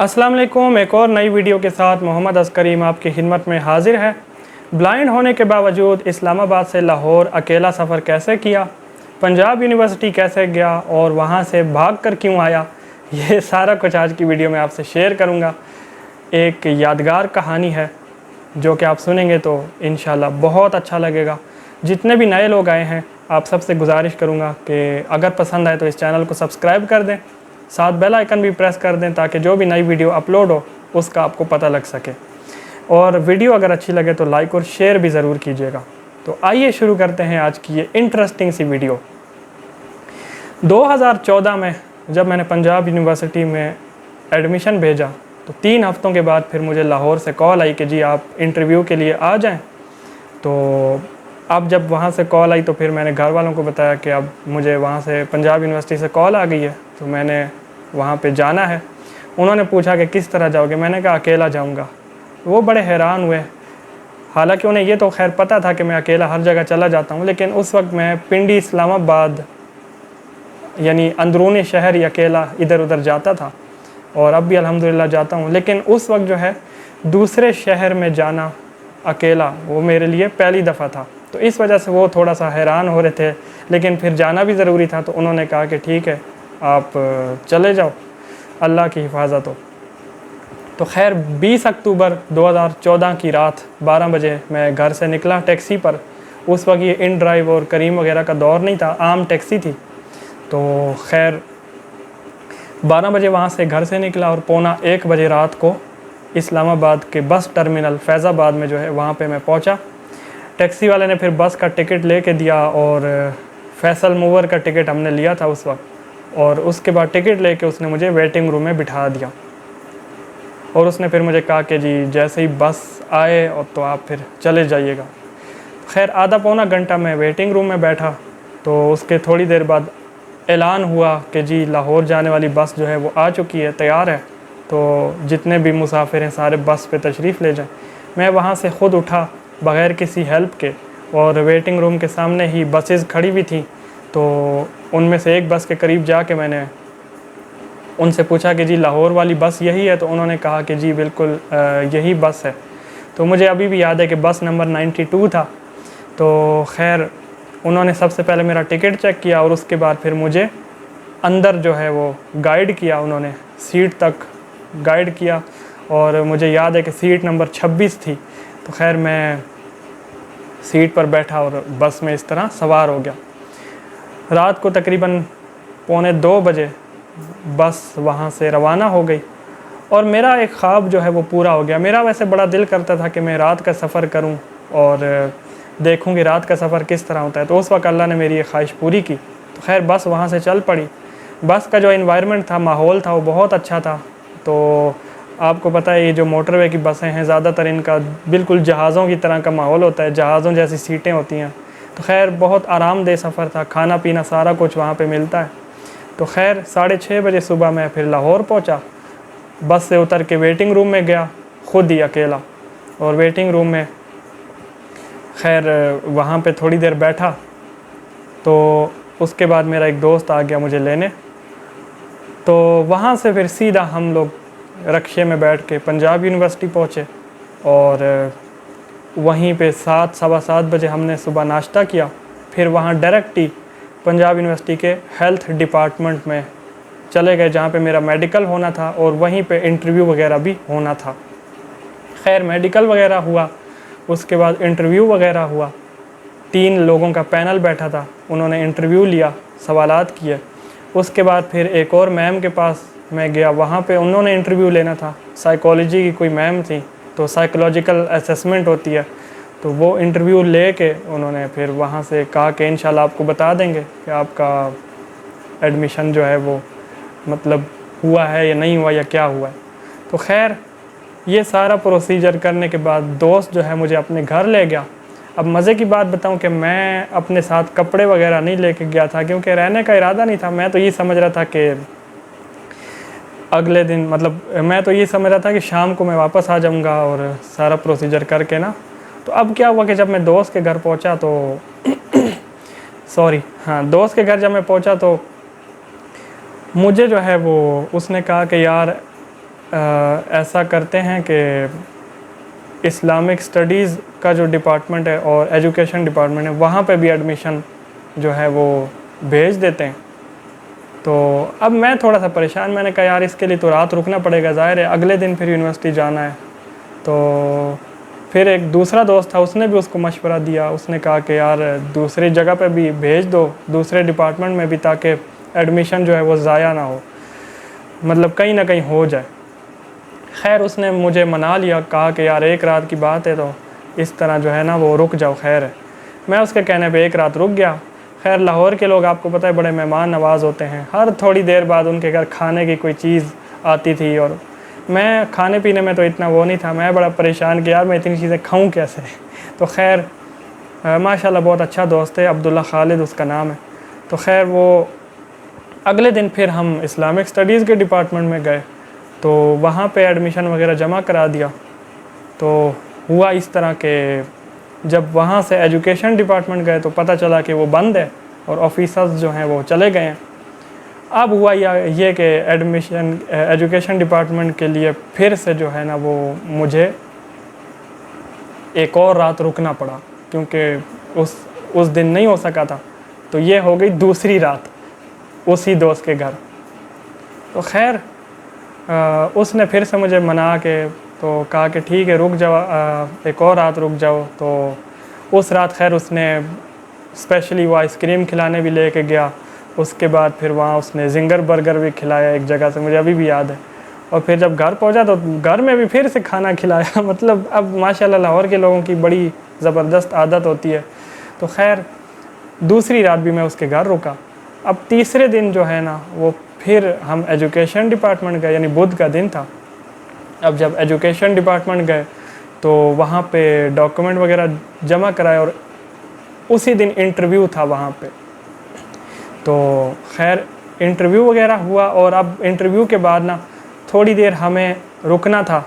अस्सलाम वालेकुम। एक और नई वीडियो के साथ मोहम्मद अस्करीम आपकी खिदमत में हाजिर है। ब्लाइंड होने के बावजूद इस्लामाबाद से लाहौर अकेला सफ़र कैसे किया, पंजाब यूनिवर्सिटी कैसे गया और वहाँ से भाग कर क्यों आया, ये सारा कुछ आज की वीडियो में आपसे शेयर करूँगा। एक यादगार कहानी है जो कि आप सुनेंगे तो इंशाल्लाह बहुत अच्छा लगेगा। जितने भी नए लोग आए हैं आप सबसे गुजारिश करूँगा कि अगर पसंद आए तो इस चैनल को सब्सक्राइब कर दें, साथ बेल आइकन भी प्रेस कर दें ताकि जो भी नई वीडियो अपलोड हो उसका आपको पता लग सके। और वीडियो अगर अच्छी लगे तो लाइक और शेयर भी ज़रूर कीजिएगा। तो आइए शुरू करते हैं आज की ये इंटरेस्टिंग सी वीडियो। 2014 में जब मैंने पंजाब यूनिवर्सिटी में एडमिशन भेजा तो 3 हफ्तों के बाद फिर मुझे लाहौर से कॉल आई कि जी आप इंटरव्यू के लिए आ जाएं। तो अब जब वहाँ से कॉल आई तो फिर मैंने घर वालों को बताया कि अब मुझे वहाँ से पंजाब यूनिवर्सिटी से कॉल आ गई है तो मैंने वहाँ पे जाना है। उन्होंने पूछा कि किस तरह जाओगे, मैंने कहा अकेला जाऊँगा। वो बड़े हैरान हुए, हालांकि उन्हें ये तो खैर पता था कि मैं अकेला हर जगह चला जाता हूँ, लेकिन उस वक्त मैं पिंडी इस्लामाबाद यानी अंदरूनी शहर ही अकेला इधर उधर जाता था और अब भी अल्हम्दुलिल्लाह जाता हूँ। लेकिन उस वक्त जो है दूसरे शहर में जाना अकेला वो मेरे लिए पहली दफ़ा था, तो इस वजह से वो थोड़ा सा हैरान हो रहे थे। लेकिन फिर जाना भी ज़रूरी था तो उन्होंने कहा कि ठीक है आप चले जाओ, अल्लाह की हिफाजत हो। तो खैर 20 अक्टूबर 2014 की रात 12 बजे मैं घर से निकला टैक्सी पर। उस वक्त ये इन ड्राइव और करीम वगैरह का दौर नहीं था, आम टैक्सी थी। तो खैर 12 बजे वहाँ से घर से निकला और पौना 1 बजे रात को इस्लामाबाद के बस टर्मिनल फैज़ाबाद में जो है वहाँ पे मैं पहुँचा। टैक्सी वाले ने फिर बस का टिकट लेके दिया और फैसल मूवर का टिकट हमने लिया था उस वक्त, और उसके बाद टिकट लेके उसने मुझे वेटिंग रूम में बिठा दिया और उसने फिर मुझे कहा कि जी जैसे ही बस आए और तो आप फिर चले जाइएगा। खैर आधा पौना घंटा मैं वेटिंग रूम में बैठा तो उसके थोड़ी देर बाद ऐलान हुआ कि जी लाहौर जाने वाली बस जो है वो आ चुकी है, तैयार है, तो जितने भी मुसाफिर हैं सारे बस पे तशरीफ़ ले जाएं। मैं वहाँ से ख़ुद उठा बग़ैर किसी हेल्प के, और वेटिंग रूम के सामने ही बसेस खड़ी हुई थी। तो उनमें से एक बस के करीब जाके मैंने उनसे पूछा कि जी लाहौर वाली बस यही है, तो उन्होंने कहा कि जी बिल्कुल यही बस है। तो मुझे अभी भी याद है कि बस नंबर 92 था। तो खैर उन्होंने सबसे पहले मेरा टिकट चेक किया और उसके बाद फिर मुझे अंदर जो है वो गाइड किया, उन्होंने सीट तक गाइड किया और मुझे याद है कि सीट नंबर 26 थी। तो खैर मैं सीट पर बैठा और बस में इस तरह सवार हो गया। रात को तकरीबन पौने 2 बजे बस वहाँ से रवाना हो गई और मेरा एक ख्वाब जो है वो पूरा हो गया। मेरा वैसे बड़ा दिल करता था कि मैं रात का सफ़र करूँ और देखूँ कि रात का सफ़र किस तरह होता है, तो उस वक्त अल्लाह ने मेरी ये ख्वाहिश पूरी की। तो खैर बस वहाँ से चल पड़ी। बस का जो इन्वायरमेंट था, माहौल था, वो बहुत अच्छा था। तो आपको पता है ये जो मोटरवे की बसें हैं ज़्यादातर इनका बिल्कुल जहाज़ों की तरह का माहौल होता है, जहाज़ों जैसी सीटें होती हैं। तो खैर बहुत आरामदेह सफ़र था, खाना पीना सारा कुछ वहाँ पे मिलता है। तो खैर 6:30 बजे सुबह मैं फिर लाहौर पहुँचा। बस से उतर के वेटिंग रूम में गया ख़ुद ही अकेला, और वेटिंग रूम में खैर वहाँ पे थोड़ी देर बैठा। तो उसके बाद मेरा एक दोस्त आ गया मुझे लेने। तो वहाँ से फिर सीधा हम लोग रक्शे में बैठ के पंजाब यूनिवर्सिटी पहुँचे और वहीं पे 7 सवा 7 बजे हमने सुबह नाश्ता किया। फिर वहाँ डायरेक्ट ही पंजाब यूनिवर्सिटी के हेल्थ डिपार्टमेंट में चले गए जहाँ पे मेरा मेडिकल होना था और वहीं पे इंटरव्यू वगैरह भी होना था। खैर मेडिकल वगैरह हुआ, उसके बाद इंटरव्यू वगैरह हुआ। 3 लोगों का पैनल बैठा था, उन्होंने इंटरव्यू लिया, सवालात किए। उसके बाद फिर एक और मैम के पास मैं गया, वहाँ पे उन्होंने इंटरव्यू लेना था। साइकोलॉजी की कोई मैम थी, तो साइकोलॉजिकल असेसमेंट होती है, तो वो इंटरव्यू ले के उन्होंने फिर वहाँ से कहा कि इंशाल्लाह आपको बता देंगे कि आपका एडमिशन जो है वो मतलब हुआ है या नहीं हुआ या क्या हुआ है। तो खैर ये सारा प्रोसीजर करने के बाद दोस्त जो है मुझे अपने घर ले गया। अब मज़े की बात बताऊं कि मैं अपने साथ कपड़े वगैरह नहीं लेके गया था क्योंकि रहने का इरादा नहीं था। मैं तो ये समझ रहा था कि अगले दिन मतलब मैं तो ये समझ रहा था कि शाम को मैं वापस आ जाऊंगा और सारा प्रोसीजर करके ना। तो अब क्या हुआ कि जब मैं दोस्त के घर पहुंचा तो दोस्त के घर जब मैं पहुंचा तो मुझे जो है वो उसने कहा कि यार ऐसा करते हैं कि इस्लामिक स्टडीज़ का जो डिपार्टमेंट है और एजुकेशन डिपार्टमेंट है वहाँ पे भी एडमिशन जो है वो भेज देते हैं। तो अब मैं थोड़ा सा परेशान, मैंने कहा यार इसके लिए तो रात रुकना पड़ेगा, ज़ाहिर है अगले दिन फिर यूनिवर्सिटी जाना है। तो फिर एक दूसरा दोस्त था, उसने भी उसको मशवरा दिया, उसने कहा कि यार दूसरी जगह पे भी भेज दो, दूसरे डिपार्टमेंट में भी, ताकि एडमिशन जो है वो ज़ाया ना हो, मतलब कहीं ना कहीं हो जाए। खैर उसने मुझे मना लिया, कहा कि यार एक रात की बात है तो इस तरह जो है ना वो रुक जाओ। खैर है, मैं उसके कहने पे एक रात रुक गया। खैर लाहौर के लोग आपको पता है बड़े मेहमान नवाज़ होते हैं, हर थोड़ी देर बाद उनके घर खाने की कोई चीज़ आती थी और मैं खाने पीने में तो इतना वो नहीं था, मैं बड़ा परेशान कि यार मैं इतनी चीज़ें खाऊं कैसे। तो खैर माशाल्लाह बहुत अच्छा दोस्त है, अब्दुल्ला खालिद उसका नाम है। तो खैर वो अगले दिन फिर हम इस्लामिक स्टडीज़ के डिपार्टमेंट में गए, तो वहाँ पे एडमिशन वगैरह जमा करा दिया। तो हुआ इस तरह के जब वहाँ से एजुकेशन डिपार्टमेंट गए तो पता चला कि वो बंद है और ऑफिसर्स जो हैं वो चले गए हैं। अब हुआ ये कि एजुकेशन डिपार्टमेंट के लिए फिर से जो है ना वो मुझे एक और रात रुकना पड़ा, क्योंकि उस दिन नहीं हो सका था। तो ये हो गई दूसरी रात उसी दोस्त के घर। तो खैर उसने फिर से मुझे मना के तो कहा कि ठीक है रुक जाओ, एक और रात रुक जाओ। तो उस रात खैर उसने स्पेशली वो आइसक्रीम खिलाने भी लेके गया। उसके बाद फिर वहाँ उसने जिंगर बर्गर भी खिलाया एक जगह से, मुझे अभी भी याद है। और फिर जब घर पहुँचा तो घर में भी फिर से खाना खिलाया। मतलब अब माशाल्लाह लाहौर के लोगों की बड़ी ज़बरदस्त आदत होती है। तो खैर दूसरी रात भी मैं उसके घर रुका। अब तीसरे दिन जो है ना वो फिर हम एजुकेशन डिपार्टमेंट गए, यानी बुध का दिन था। अब जब एजुकेशन डिपार्टमेंट गए तो वहाँ पे डॉक्यूमेंट वगैरह जमा कराए और उसी दिन इंटरव्यू था वहाँ पे। तो खैर इंटरव्यू वगैरह हुआ और अब इंटरव्यू के बाद ना थोड़ी देर हमें रुकना था,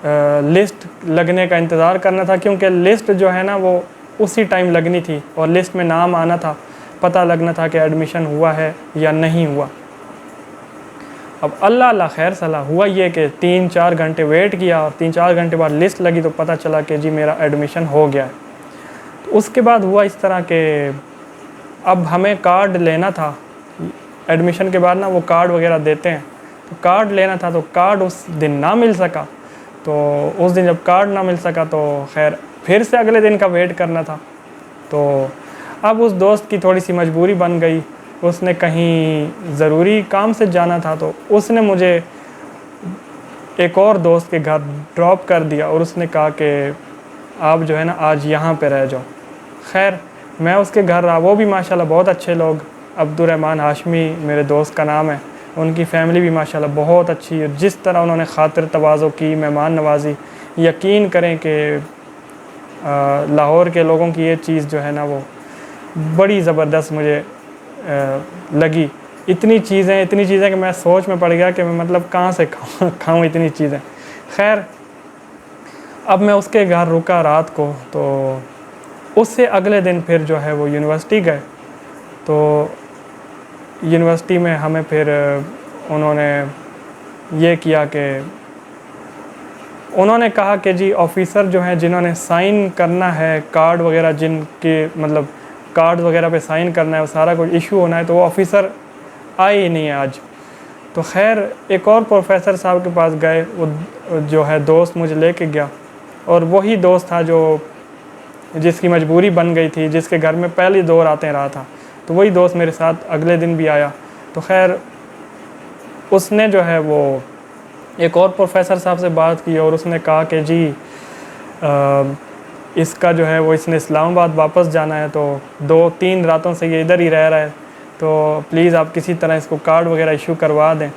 लिस्ट लगने का इंतज़ार करना था, क्योंकि लिस्ट जो है ना वो उसी टाइम लगनी थी और लिस्ट में नाम आना था, पता लगना था कि एडमिशन हुआ है या नहीं हुआ। अब अल्लाह खैर सलाह हुआ ये कि 3-4 घंटे वेट किया और 3-4 घंटे बाद लिस्ट लगी तो पता चला कि जी मेरा एडमिशन हो गया है। तो उसके बाद हुआ इस तरह के अब हमें कार्ड लेना था, एडमिशन के बाद ना वो कार्ड वगैरह देते हैं, तो कार्ड लेना था। तो कार्ड उस दिन ना मिल सका। तो उस दिन जब कार्ड ना मिल सका तो खैर फिर से अगले दिन का वेट करना था। तो अब उस दोस्त की थोड़ी सी मजबूरी बन गई, उसने कहीं ज़रूरी काम से जाना था, तो उसने मुझे एक और दोस्त के घर ड्रॉप कर दिया और उसने कहा कि आप जो है ना आज यहाँ पे रह जाओ। खैर मैं उसके घर रहा, वो भी माशाल्लाह बहुत अच्छे लोग, अब्दुर्रहमान हाशमी मेरे दोस्त का नाम है, उनकी फ़ैमिली भी माशाल्लाह बहुत अच्छी है। जिस तरह उन्होंने खातिर तवाज़ो की, मेहमान नवाजी, यकीन करें कि लाहौर के लोगों की ये चीज़ जो है ना वो बड़ी ज़बरदस्त मुझे लगी। इतनी चीज़ें कि मैं सोच में पड़ गया कि मैं मतलब कहाँ से खाऊँ इतनी चीज़ें। खैर अब मैं उसके घर रुका रात को, तो उससे अगले दिन फिर जो है वो यूनिवर्सिटी गए। तो यूनिवर्सिटी में हमें फिर उन्होंने ये किया कि उन्होंने कहा कि जी ऑफ़िसर जो हैं जिन्होंने साइन करना है कार्ड वगैरह, जिनके मतलब कार्ड वगैरह पे साइन करना है, वो सारा कुछ इशू होना है, तो वो ऑफ़िसर आए ही नहीं है आज। तो खैर एक और प्रोफेसर साहब के पास गए, वो जो है दोस्त मुझे लेके गया और वही दोस्त था जो जिसकी मजबूरी बन गई थी, जिसके घर में पहली 2 रातें रहा था, तो वही दोस्त मेरे साथ अगले दिन भी आया। तो खैर उसने जो है वो एक और प्रोफेसर साहब से बात की और उसने कहा कि जी इसका जो है वो इसने इस्लामाबाद वापस जाना है, तो 2-3 रातों से ये इधर ही रह रहा है, तो प्लीज़ आप किसी तरह इसको कार्ड वगैरह इशू करवा दें।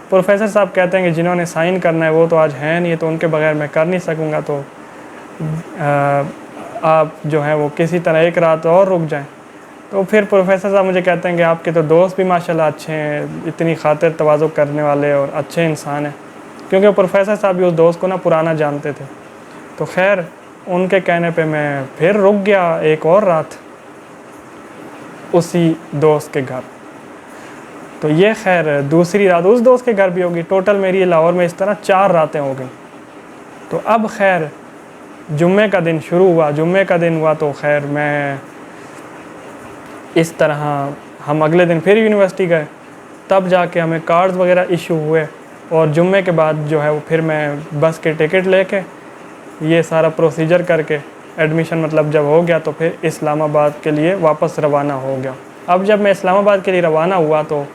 प्रोफेसर साहब कहते हैं कि जिन्होंने साइन करना है वो तो आज हैं नहीं, तो उनके बगैर मैं कर नहीं सकूँगा, तो आप जो है वो किसी तरह एक रात और रुक जाएं। तो फिर प्रोफेसर साहब मुझे कहते हैं कि आपके तो दोस्त भी माशाल्लाह अच्छे हैं, इतनी खातिर तवाज़ो करने वाले और अच्छे इंसान हैं, क्योंकि प्रोफेसर साहब भी उस दोस्त को ना पुराना जानते थे। तो खैर उनके कहने पे मैं फिर रुक गया एक और रात उसी दोस्त के घर। तो ये खैर दूसरी रात उस दोस्त के घर भी होगी। टोटल मेरी लाहौर में इस तरह 4 रातें हो गई। तो अब खैर जुम्मे का दिन शुरू हुआ। जुम्मे का दिन हुआ तो खैर मैं इस तरह हम अगले दिन फिर यूनिवर्सिटी गए, तब जाके हमें कार्ड्स वगैरह इशू हुए। और जुम्मे के बाद जो है वो फिर मैं बस के टिकट लेके ये सारा प्रोसीजर करके एडमिशन मतलब जब हो गया तो फिर इस्लामाबाद के लिए वापस रवाना हो गया। अब जब मैं इस्लामाबाद के लिए रवाना हुआ तो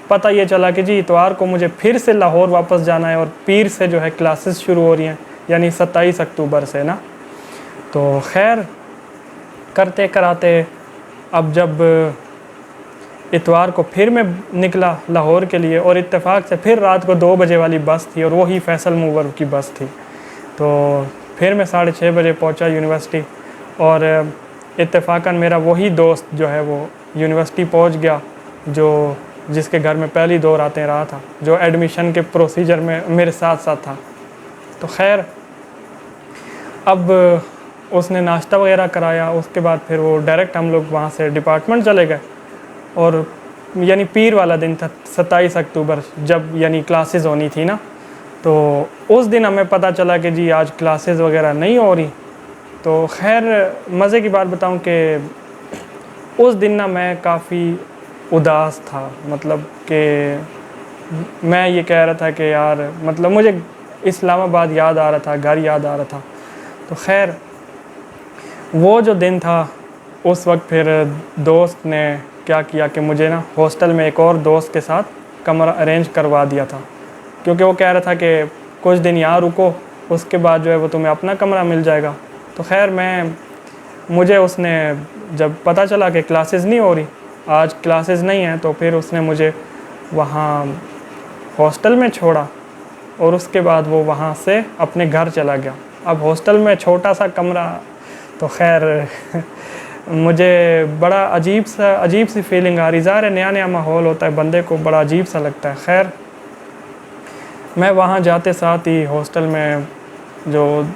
पता ये चला कि जी इतवार को मुझे फिर से लाहौर वापस जाना है और पीर से जो है क्लासेस शुरू हो रही हैं, यानी 27 अक्टूबर से ना। तो खैर करते कराते अब जब इतवार को फिर मैं निकला लाहौर के लिए, और इत्तेफाक से फिर रात को 2 बजे वाली बस थी और वही फैसल मूवर की बस थी। तो फिर मैं 6:30 बजे पहुंचा यूनिवर्सिटी, और इत्तेफाकन मेरा वही दोस्त जो है वो यूनिवर्सिटी पहुंच गया जो जिसके घर में पहली 2 रातें रहा था, जो एडमिशन के प्रोसीजर में मेरे साथ साथ था। तो खैर अब उसने नाश्ता वगैरह कराया, उसके बाद फिर वो डायरेक्ट हम लोग वहाँ से डिपार्टमेंट चले गए। और यानी पीर वाला दिन था 27 अक्टूबर, जब यानी क्लासेस होनी थी ना। तो उस दिन हमें पता चला कि जी आज क्लासेस वगैरह नहीं हो रही। तो खैर मज़े की बात बताऊं कि उस दिन ना मैं काफ़ी उदास था, मतलब कि मैं ये कह रहा था कि यार मतलब मुझे इस्लामाबाद याद आ रहा था, घर याद आ रहा था। तो खैर वो जो दिन था, उस वक्त फिर दोस्त ने क्या किया कि मुझे ना हॉस्टल में एक और दोस्त के साथ कमरा अरेंज करवा दिया था, क्योंकि वो कह रहा था कि कुछ दिन यहाँ रुको, उसके बाद जो है वो तुम्हें अपना कमरा मिल जाएगा। तो खैर मुझे उसने जब पता चला कि क्लासेस नहीं हो रही, आज क्लासेस नहीं हैं, तो फिर उसने मुझे वहाँ हॉस्टल में छोड़ा और उसके बाद वो वहाँ से अपने घर चला गया। अब हॉस्टल में छोटा सा कमरा, तो खैर मुझे बड़ा अजीब सी फीलिंग आ रही। ज़ाहिर है नया नया माहौल होता है, बंदे को बड़ा अजीब सा लगता है। खैर मैं वहाँ जाते साथ ही हॉस्टल में जो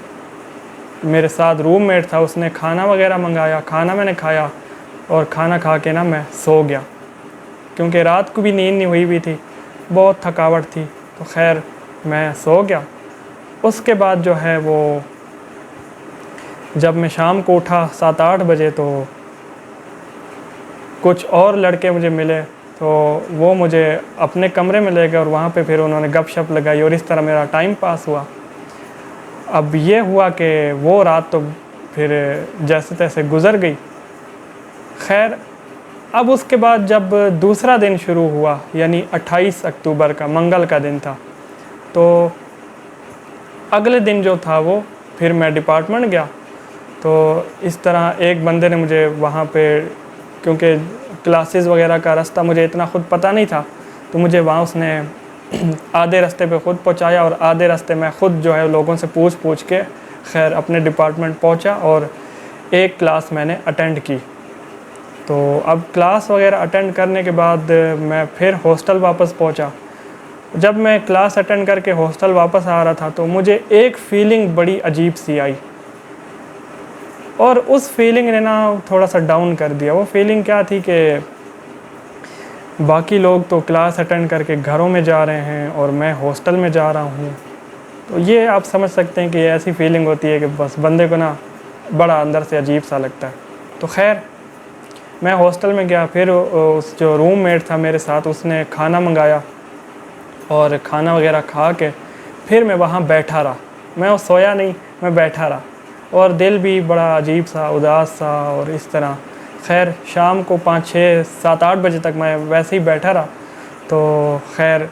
मेरे साथ रूममेट था उसने खाना वगैरह मंगाया, खाना मैंने खाया और खाना खा के ना मैं सो गया, क्योंकि रात को भी नींद नहीं हुई भी थी, बहुत थकावट थी। तो खैर मैं सो गया। उसके बाद जो है वो जब मैं शाम को उठा 7-8 बजे, तो कुछ और लड़के मुझे मिले, तो वो मुझे अपने कमरे में ले गए और वहाँ पे फिर उन्होंने गपशप लगाई और इस तरह मेरा टाइम पास हुआ। अब ये हुआ कि वो रात तो फिर जैसे तैसे गुज़र गई। खैर अब उसके बाद जब दूसरा दिन शुरू हुआ, यानी 28 अक्टूबर का मंगल का दिन था, तो अगले दिन जो था वो फिर मैं डिपार्टमेंट गया। तो इस तरह एक बंदे ने मुझे वहाँ पे, क्योंकि क्लासेस वगैरह का रास्ता मुझे इतना ख़ुद पता नहीं था, तो मुझे वहाँ उसने आधे रास्ते पे ख़ुद पहुँचाया और आधे रास्ते मैं ख़ुद जो है लोगों से पूछ के खैर अपने डिपार्टमेंट पहुँचा और एक क्लास मैंने अटेंड की। तो अब क्लास वगैरह अटेंड करने के बाद मैं फिर हॉस्टल वापस पहुँचा। जब मैं क्लास अटेंड करके हॉस्टल वापस आ रहा था तो मुझे एक फ़ीलिंग बड़ी अजीब सी आई, और उस फीलिंग ने ना थोड़ा सा डाउन कर दिया। वो फीलिंग क्या थी कि बाकी लोग तो क्लास अटेंड करके घरों में जा रहे हैं और मैं हॉस्टल में जा रहा हूँ। तो ये आप समझ सकते हैं कि ऐसी फीलिंग होती है कि बस बंदे को ना बड़ा अंदर से अजीब सा लगता है। तो खैर मैं हॉस्टल में गया, फिर उस जो रूममेट था मेरे साथ उसने खाना मंगाया और खाना वगैरह खा के फिर मैं वहाँ बैठा रहा। मैं सोया नहीं, मैं बैठा रहा और दिल भी बड़ा अजीब सा, उदास सा और इस तरह। खैर शाम को 5, 6, 7, 8 बजे तक मैं वैसे ही बैठा रहा। तो खैर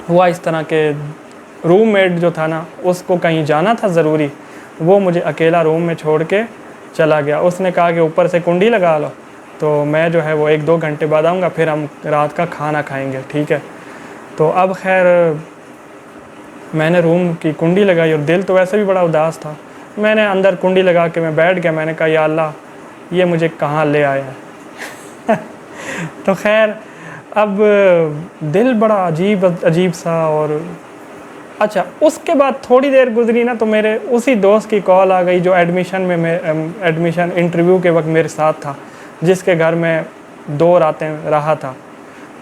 हुआ इस तरह के रूममेट जो था ना उसको कहीं जाना था ज़रूरी, वो मुझे अकेला रूम में छोड़ के चला गया। उसने कहा कि ऊपर से कुंडी लगा लो, तो मैं जो है वो 1-2 घंटे बाद आऊँगा, फिर हम रात का खाना खाएंगे, ठीक है। तो अब खैर मैंने रूम की कुंडी लगाई और दिल तो वैसे भी बड़ा उदास था। मैंने अंदर कुंडी लगा के मैं बैठ गया। मैंने कहा या अल्लाह ये मुझे कहाँ ले आया है। तो खैर अब दिल बड़ा अजीब सा। और अच्छा उसके बाद थोड़ी देर गुजरी ना तो मेरे उसी दोस्त की कॉल आ गई जो एडमिशन इंटरव्यू के वक्त मेरे साथ था, जिसके घर में 2 रातें रहा था।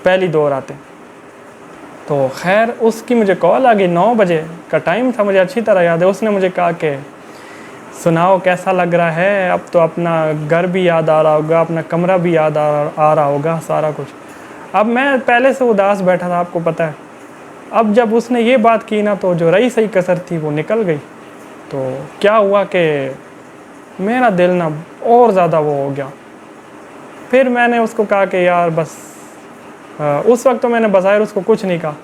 पहली 2 रातें। तो खैर उसकी मुझे कॉल आ गई, 9 बजे का टाइम था, मुझे अच्छी तरह याद है। उसने मुझे कहा कि सुनाओ कैसा लग रहा है, अब तो अपना घर भी याद आ रहा होगा, अपना कमरा भी याद आ रहा होगा, सारा कुछ। अब मैं पहले से उदास बैठा था, आपको पता है। अब जब उसने ये बात की ना, तो जो रही सही कसर थी वो निकल गई। तो क्या हुआ कि मेरा दिल ना और ज़्यादा वो हो गया। फिर मैंने उसको कहा कि यार बस, उस वक्त तो मैंने बज़ाहिर उसको कुछ नहीं कहा।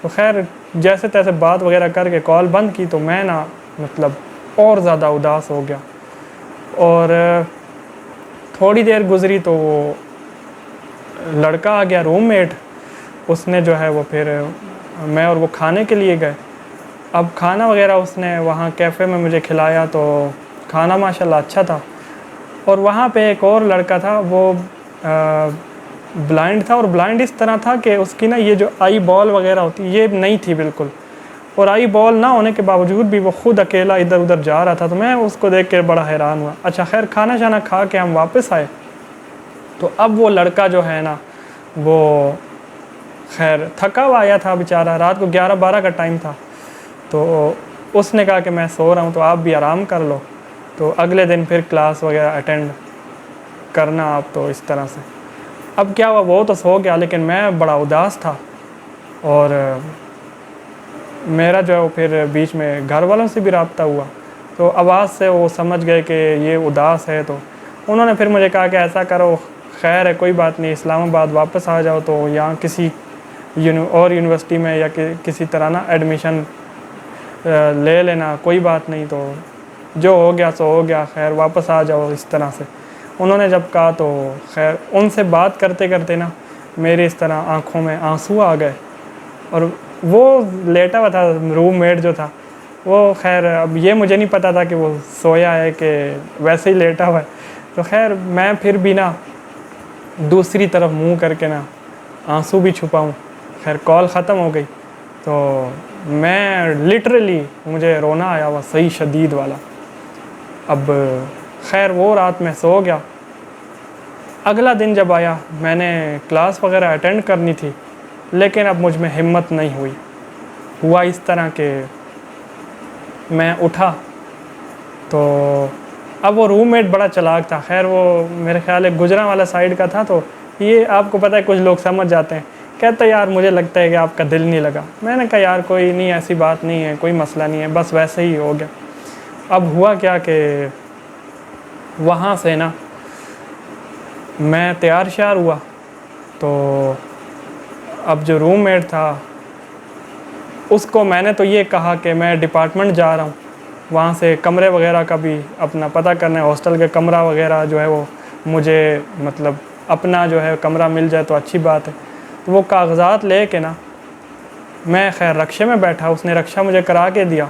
तो खैर जैसे तैसे बात वगैरह करके कॉल बंद की, तो मैं ना मतलब और ज़्यादा उदास हो गया। और थोड़ी देर गुज़री तो वो लड़का आ गया, रूममेट। उसने जो है वो फिर मैं और वो खाने के लिए गए। अब खाना वगैरह उसने वहाँ कैफ़े में मुझे खिलाया, तो खाना माशाल्लाह अच्छा था। और वहाँ पे एक और लड़का था, वो ब्लाइंड था। और ब्लाइंड इस तरह था कि उसकी ना ये जो आई बॉल वगैरह होती ये नहीं थी बिल्कुल। और आई बॉल ना होने के बावजूद भी वो ख़ुद अकेला इधर उधर जा रहा था। तो मैं उसको देख के बड़ा हैरान हुआ। अच्छा खैर खाना शाना खा के हम वापस आए, तो अब वो लड़का जो है ना, वो खैर थका हुआ आया था बेचारा, रात को 11-12 का टाइम था। तो उसने कहा कि मैं सो रहा हूँ, तो आप भी आराम कर लो, तो अगले दिन फिर क्लास वगैरह अटेंड करना आप। तो इस तरह से अब क्या हुआ, वो तो सो गया, लेकिन मैं बड़ा उदास था। और मेरा जो है फिर बीच में घर वालों से भी रब्ता हुआ। तो आवाज़ से वो समझ गए कि ये उदास है। तो उन्होंने फिर मुझे कहा कि ऐसा करो, खैर है कोई बात नहीं, इस्लामाबाद वापस आ जाओ, तो यहाँ किसी और यूनिवर्सिटी में या किसी तरह ना एडमिशन ले लेना, कोई बात नहीं, तो जो हो गया सो हो गया, खैर वापस आ जाओ, इस तरह से उन्होंने जब कहा। तो खैर उनसे बात करते करते ना मेरी इस तरह आँखों में आंसू आ गए। और वो लेटा हुआ था, रूममेट जो था वो, खैर अब ये मुझे नहीं पता था कि वो सोया है कि वैसे ही लेटा हुआ है। तो खैर मैं फिर भी ना दूसरी तरफ मुंह करके ना आंसू भी छुपाऊं। खैर कॉल ख़त्म हो गई, तो मैं लिटरली मुझे रोना आया हुआ, सही शदीद वाला। अब खैर वो रात में सो गया। अगला दिन जब आया, मैंने क्लास वगैरह अटेंड करनी थी, लेकिन अब मुझ में हिम्मत नहीं हुई। हुआ इस तरह के मैं उठा, तो अब वो रूममेट बड़ा चालाक था। खैर वो मेरे ख्याल है गुजरांवाला साइड का था, तो ये आपको पता है कुछ लोग समझ जाते हैं। कहता यार मुझे लगता है कि आपका दिल नहीं लगा। मैंने कहा यार कोई नहीं, ऐसी बात नहीं है, कोई मसला नहीं है, बस वैसे ही हो गया। अब हुआ क्या कि वहाँ से ना मैं तैयार श्यार हुआ। तो अब जो रूममेट था उसको मैंने तो ये कहा कि मैं डिपार्टमेंट जा रहा हूँ, वहाँ से कमरे वगैरह का भी अपना पता करना है, हॉस्टल के कमरा वगैरह जो है वो मुझे मतलब अपना जो है कमरा मिल जाए तो अच्छी बात है। तो वो कागज़ात ले के ना मैं खैर रक्शे में बैठा, उसने रक्शा मुझे करा के दिया।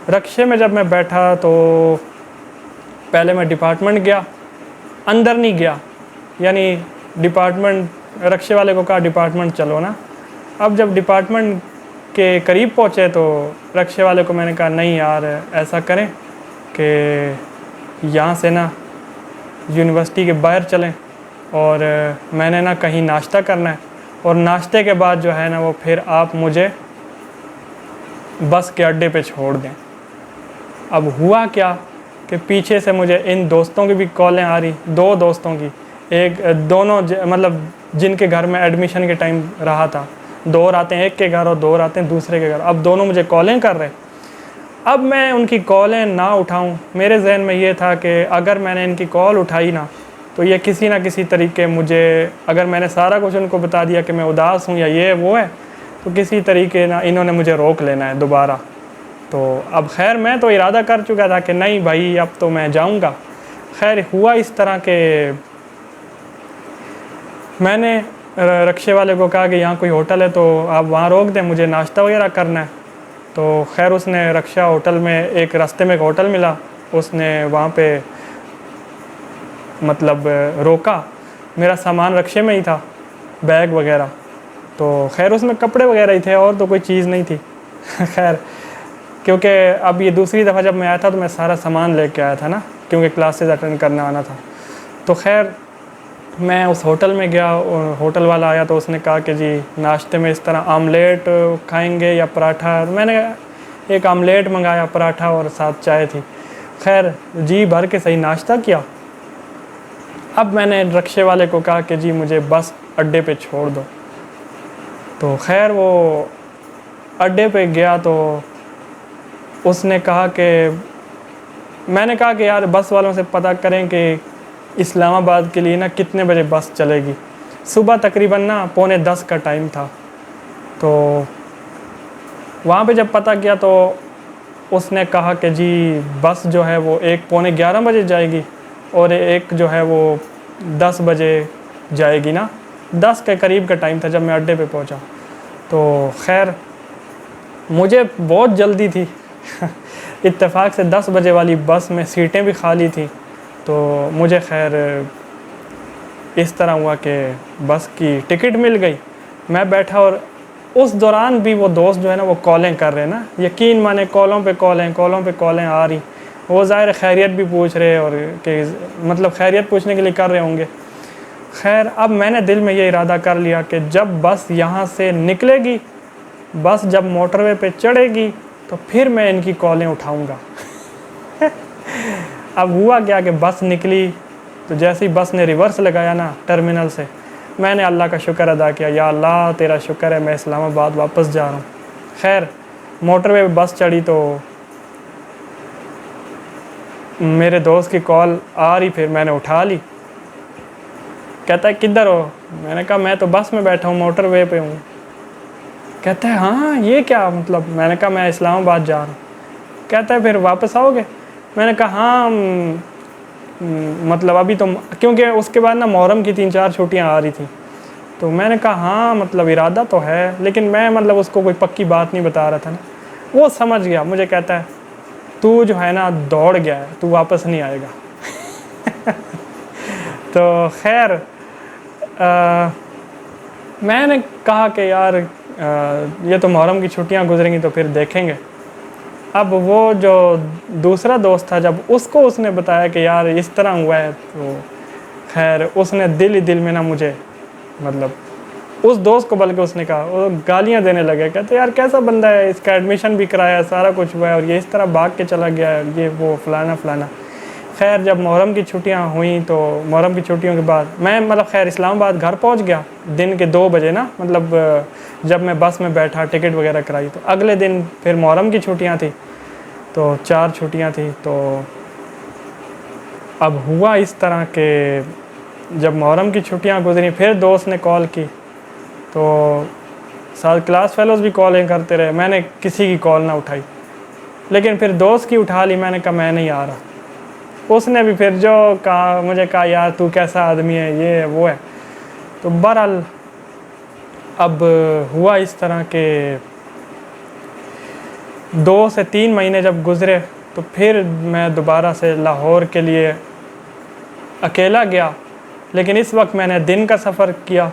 रक्शे में जब मैं बैठा तो पहले मैं डिपार्टमेंट गया, अंदर नहीं गया, यानी डिपार्टमेंट, रक्शे वाले को कहा डिपार्टमेंट चलो ना। अब जब डिपार्टमेंट के करीब पहुँचे तो रक्शे वाले को मैंने कहा नहीं यार ऐसा करें कि यहाँ से ना यूनिवर्सिटी के बाहर चलें, और मैंने ना कहीं नाश्ता करना है, और नाश्ते के बाद जो है ना वो फिर आप मुझे बस के अड्डे पे छोड़ दें। अब हुआ क्या कि पीछे से मुझे इन दोस्तों की भी कॉलें आ रही, 2 दोस्तों की, एक दोनों मतलब जिनके घर में एडमिशन के टाइम रहा था, 2 रातें एक के घर और 2 रातें दूसरे के घर। अब दोनों मुझे कॉलें कर रहे। अब मैं उनकी कॉलें ना उठाऊं, मेरे जहन में ये था कि अगर मैंने इनकी कॉल उठाई ना तो ये किसी ना किसी तरीके मुझे, अगर मैंने सारा कुछ उनको बता दिया कि मैं उदास हूँ या ये वो है, तो किसी तरीके ना इन्होंने मुझे रोक लेना है दोबारा। तो अब खैर मैं तो इरादा कर चुका था कि नहीं भाई अब तो मैं जाऊँगा। खैर हुआ इस तरह के मैंने रक्शे वाले को कहा कि यहाँ कोई होटल है तो आप वहाँ रोक दें, मुझे नाश्ता वगैरह करना है। तो खैर उसने रक्षा होटल में, एक रास्ते में एक होटल मिला, उसने वहाँ पे मतलब रोका। मेरा सामान रक्शे में ही था, बैग वगैरह, तो खैर उसमें कपड़े वगैरह ही थे और तो कोई चीज़ नहीं थी। खैर क्योंकि अब ये दूसरी दफ़ा जब मैं आया था तो मैं सारा सामान लेके आया था ना, क्योंकि क्लासेस अटेंड करने आना था। तो खैर मैं उस होटल में गया, होटल वाला आया तो उसने कहा कि जी नाश्ते में इस तरह आमलेट खाएंगे या पराठा। मैंने एक आमलेट मंगाया, पराठा और साथ चाय थी। खैर जी भर के सही नाश्ता किया। अब मैंने रिक्शे वाले को कहा कि जी मुझे बस अड्डे पे छोड़ दो। तो खैर वो अड्डे पे गया तो उसने कहा कि, मैंने कहा कि यार बस वालों से पता करें कि इस्लामाबाद के लिए ना कितने बजे बस चलेगी। सुबह तकरीबन ना 9:45 का टाइम था। तो वहाँ पे जब पता किया तो उसने कहा कि जी बस जो है वो 10:45 बजे जाएगी और एक जो है वो 10 बजे जाएगी ना। 10 के करीब का टाइम था जब मैं अड्डे पे पहुँचा। तो खैर मुझे बहुत जल्दी थी इत्तेफाक से 10 बजे वाली बस में सीटें भी खाली थी। तो मुझे खैर इस तरह हुआ कि बस की टिकट मिल गई, मैं बैठा। और उस दौरान भी वो दोस्त जो है ना वो कॉलें कर रहे हैं ना, यकीन माने कॉलों पे कॉलें आ रही। वो ज़ाहिर खैरियत भी पूछ रहे और कि मतलब खैरियत पूछने के लिए कर रहे होंगे। खैर अब मैंने दिल में ये इरादा कर लिया कि जब बस यहाँ से निकलेगी, बस जब मोटरवे पे चढ़ेगी तो फिर मैं इनकी कॉलें उठाऊँगा। अब हुआ क्या कि बस निकली तो जैसे ही बस ने रिवर्स लगाया ना टर्मिनल से, मैंने अल्लाह का शुक्र अदा किया, या अल्लाह तेरा शुक्र है मैं इस्लामाबाद वापस जा रहा हूँ। खैर मोटरवे पे बस चढ़ी तो मेरे दोस्त की कॉल आ रही, फिर मैंने उठा ली। कहता है किधर हो? मैंने कहा मैं तो बस में बैठा हूँ, मोटरवे पे हूँ। कहता है हाँ ये क्या मतलब? मैंने कहा मैं इस्लामाबाद जा रहा हूँ। कहता है फिर वापस आओगे? मैंने कहा हाँ मतलब अभी तो, क्योंकि उसके बाद ना मुहर्रम की 3-4 छुट्टियाँ आ रही थी। तो मैंने कहा हाँ मतलब इरादा तो है, लेकिन मैं मतलब उसको कोई पक्की बात नहीं बता रहा था ना। वो समझ गया, मुझे कहता है तू जो है ना दौड़ गया है, तू वापस नहीं आएगा। तो खैर मैंने कहा कि यार ये तो मुहर्रम की छुट्टियां गुजरेंगी तो फिर देखेंगे। अब वो जो दूसरा दोस्त था, जब उसको उसने बताया कि यार इस तरह हुआ है, तो खैर उसने दिल ही दिल में ना मुझे मतलब उस दोस्त को, बल्कि उसने कहा, वो गालियां देने लगे। कहते यार कैसा बंदा है, इसका एडमिशन भी कराया, सारा कुछ हुआ है और ये इस तरह भाग के चला गया है, ये वो फलाना फलाना। खैर जब मुहर्रम की छुट्टियां हुई तो मुहर्रम की छुट्टियों के बाद मैं मतलब खैर इस्लामाबाद घर पहुंच गया दिन के 2 बजे ना, मतलब जब मैं बस में बैठा टिकट वगैरह कराई। तो अगले दिन फिर मुहर्रम की छुट्टियां थी, तो 4 छुट्टियां थी। तो अब हुआ इस तरह के जब मुहर्रम की छुट्टियां गुजरी, फिर दोस्त ने कॉल की, तो साथ क्लास फेलोज़ भी कॉलें करते रहे, मैंने किसी की कॉल ना उठाई। लेकिन फिर दोस्त की उठा ली, मैंने कहा मैं नहीं आ रहा। उसने भी फिर जो कहा, मुझे कहा यार तू कैसा आदमी है, ये है वो है। तो बहरहाल अब हुआ इस तरह के 2 से 3 महीने जब गुज़रे तो फिर मैं दोबारा से लाहौर के लिए अकेला गया। लेकिन इस वक्त मैंने दिन का सफ़र किया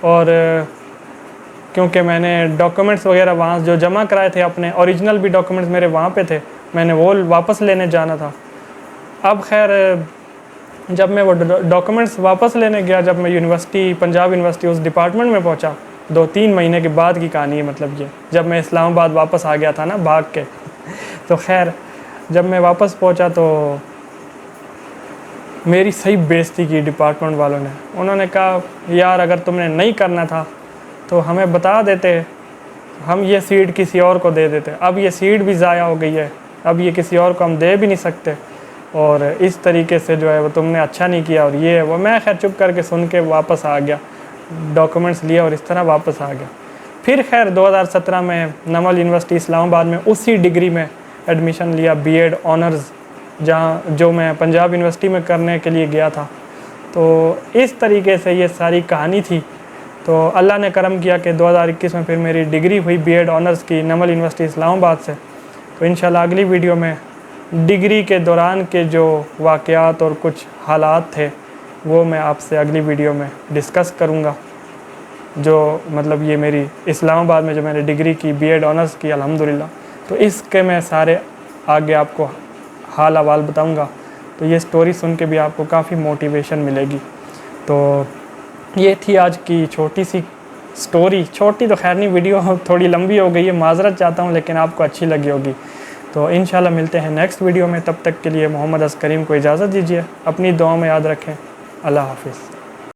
और क्योंकि मैंने डॉक्यूमेंट्स वगैरह वहाँ जो जमा कराए थे, अपने ओरिजिनल भी डॉक्यूमेंट्स मेरे वहाँ पे थे, मैंने वो वापस लेने जाना था। अब खैर जब मैं वो डॉक्यूमेंट्स वापस लेने गया, जब मैं यूनिवर्सिटी, पंजाब यूनिवर्सिटी उस डिपार्टमेंट में पहुंचा, 2-3 महीने के बाद की कहानी है। मतलब ये जब मैं इस्लामाबाद वापस आ गया था ना भाग के। तो खैर जब मैं वापस पहुंचा तो मेरी सही बेइज्जती की डिपार्टमेंट वालों ने। उन्होंने कहा यार अगर तुमने नहीं करना था तो हमें बता देते, हम ये सीट किसी और को दे देते। अब ये सीट भी ज़ाया हो गई है, अब ये किसी और को हम दे भी नहीं सकते, और इस तरीके से जो है वो तुमने अच्छा नहीं किया और ये वो। मैं खैर चुप करके सुन के वापस आ गया, डॉक्यूमेंट्स लिए और इस तरह वापस आ गया। फिर खैर 2017 में नमल यूनिवर्सिटी इस्लामाबाद में उसी डिग्री में एडमिशन लिया, बीएड ऑनर्स, जहाँ जो मैं पंजाब यूनिवर्सिटी में करने के लिए गया था। तो इस तरीके से ये सारी कहानी थी। तो अल्लाह ने करम किया कि 2021 में फिर मेरी डिग्री हुई बीएड ऑनर्स की नमल यूनिवर्सिटी इस्लामाबाद से। तो इंशाल्लाह अगली वीडियो में डिग्री के दौरान के जो वाक़यात और कुछ हालात थे वो मैं आपसे अगली वीडियो में डिस्कस करूँगा। जो मतलब ये मेरी इस्लामाबाद में जो मैंने डिग्री की, बीएड ऑनर्स की अल्हम्दुलिल्लाह, तो इसके मैं सारे आगे आपको हाल अहवाल बताऊँगा। तो ये स्टोरी सुन के भी आपको काफ़ी मोटिवेशन मिलेगी। तो ये थी आज की छोटी सी स्टोरी, छोटी तो खैर नहीं, वीडियो थोड़ी लंबी हो गई है, माजरत चाहता हूँ, लेकिन आपको अच्छी लगी होगी। तो इंशाल्लाह मिलते हैं नेक्स्ट वीडियो में, तब तक के लिए मोहम्मद असकरीम को इजाज़त दीजिए, अपनी दुआ में याद रखें। अल्लाह हाफिज़।